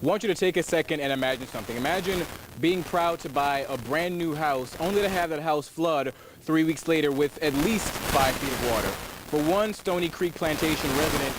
I want you to take a second and imagine something. Imagine being proud to buy a brand new house only to have that house flood 3 weeks later with at least 5 feet of water. For one Stony Creek Plantation resident,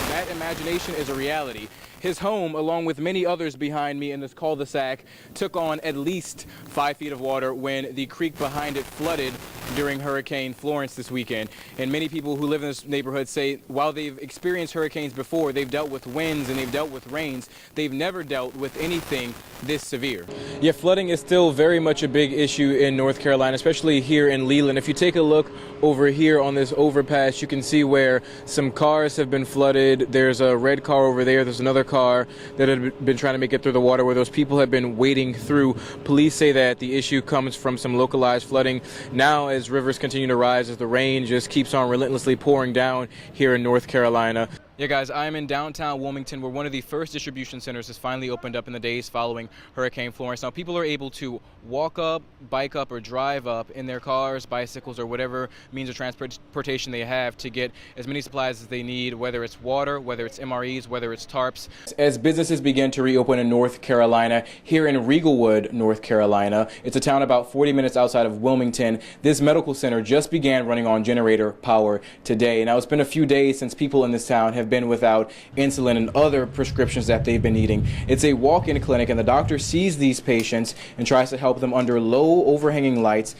that imagination is a reality. His home, along with many others behind me in this cul-de-sac, took on at least 5 feet of water when the creek behind it flooded during Hurricane Florence this weekend. And many people who live in this neighborhood say while they've experienced hurricanes before, they've dealt with winds and they've dealt with rains, they've never dealt with anything this severe. Yeah, flooding is still very much a big issue in North Carolina, especially here in Leland. If you take a look over here on this overpass, you can see where some cars have been flooded. There's a red car over there. There's another car that had been trying to make it through the water where those people have been wading through. Police say that the issue comes from some localized flooding. Now, as rivers continue to rise, as the rain just keeps on relentlessly pouring down here in North Carolina. Yeah, guys, I'm in downtown Wilmington, where one of the first distribution centers has finally opened up in the days following Hurricane Florence. Now, people are able to walk up, bike up, or drive up in their cars, bicycles, or whatever means of transportation they have to get as many supplies as they need, whether it's water, whether it's MREs, whether it's tarps. As businesses begin to reopen in North Carolina, here in Riegelwood, North Carolina, it's a town about 40 minutes outside of Wilmington, this medical center just began running on generator power today. Now, it's been a few days since people in this town have been without insulin and other prescriptions that they've been needing. It's a walk-in clinic, and the doctor sees these patients and tries to help them under low overhanging lights.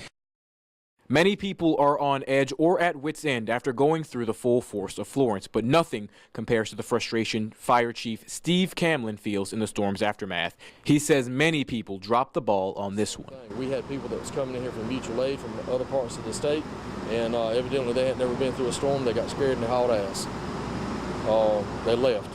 Many people are on edge or at wit's end after going through the full force of Florence, but nothing compares to the frustration Fire Chief Steve Camlin feels in the storm's aftermath. He says many people dropped the ball on this one. We had people that was coming in here from mutual aid from other parts of the state, and evidently they had never been through a storm. They got scared and they hauled ass. They left,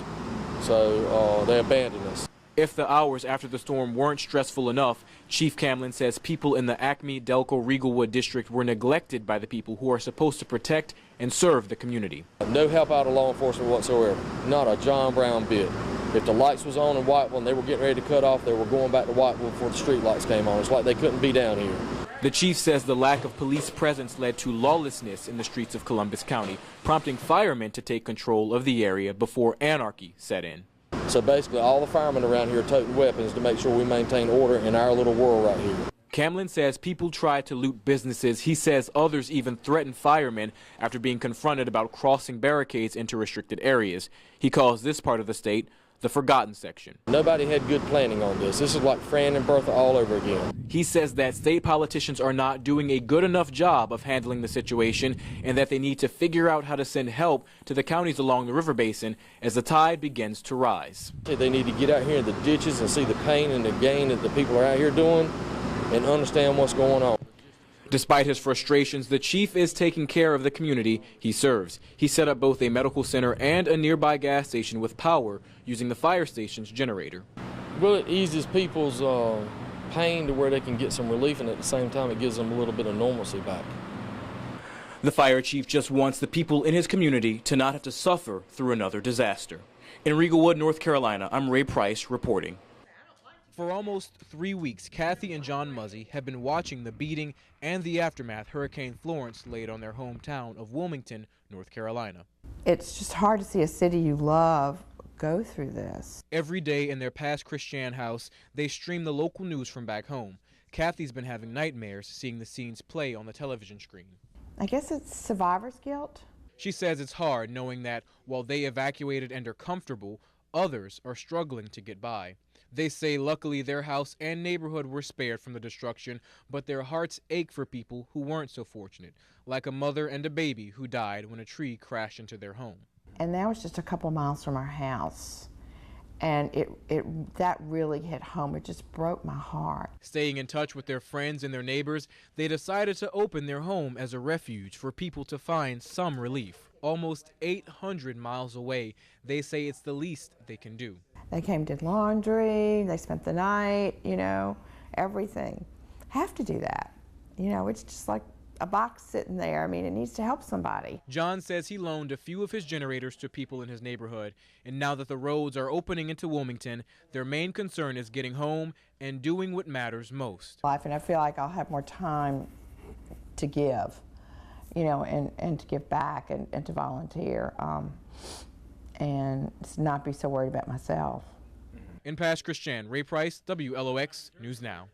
so they abandoned us. If the hours after the storm weren't stressful enough, Chief Camlin says people in the Acme, Delco, Riegelwood district were neglected by the people who are supposed to protect and serve the community. No help out of law enforcement whatsoever, not a John Brown bit. If the lights was on in Whiteville and they were getting ready to cut off, they were going back to Whiteville before the street lights came on. It's like they couldn't be down here. The chief says the lack of police presence led to lawlessness in the streets of Columbus County, prompting firemen to take control of the area before anarchy set in. So basically all the firemen around here are toting weapons to make sure we maintain order in our little world right here. Camlin says people tried to loot businesses. He says others even threatened firemen after being confronted about crossing barricades into restricted areas. He calls this part of the state the forgotten section. Nobody had good planning on this. This is like Fran and Bertha all over again. He says that state politicians are not doing a good enough job of handling the situation and that they need to figure out how to send help to the counties along the river basin as the tide begins to rise. They need to get out here in the ditches and see the pain and the gain that the people are out here doing and understand what's going on. Despite his frustrations, the chief is taking care of the community he serves. He set up both a medical center and a nearby gas station with power using the fire station's generator. Well, it eases people's pain to where they can get some relief, and at the same time it gives them a little bit of normalcy back. The fire chief just wants the people in his community to not have to suffer through another disaster. In Riegelwood, North Carolina, I'm Ray Price reporting. For almost 3 weeks, Kathy and John Muzzy have been watching the beating and the aftermath Hurricane Florence laid on their hometown of Wilmington, North Carolina. It's just hard to see a city you love go through this. Every day in their past Christian house, they stream the local news from back home. Kathy's been having nightmares seeing the scenes play on the television screen. I guess it's survivor's guilt. She says it's hard knowing that while they evacuated and are comfortable, others are struggling to get by. They say luckily their house and neighborhood were spared from the destruction, but their hearts ache for people who weren't so fortunate, like a mother and a baby who died when a tree crashed into their home. And that was just a couple miles from our house. And that really hit home. It just broke my heart. Staying in touch with their friends and their neighbors, they decided to open their home as a refuge for people to find some relief. Almost 800 miles away, they say it's the least they can do. They came, did laundry, they spent the night, you know, everything. Have to do that. You know, it's just like a box sitting there. I mean, it needs to help somebody. John says he loaned a few of his generators to people in his neighborhood, and now that the roads are opening into Wilmington, their main concern is getting home and doing what matters most. And I feel like I'll have more time to give, you know, and to give back and to volunteer, and not be so worried about myself. In Pass Christian, Ray Price, WLOX News Now.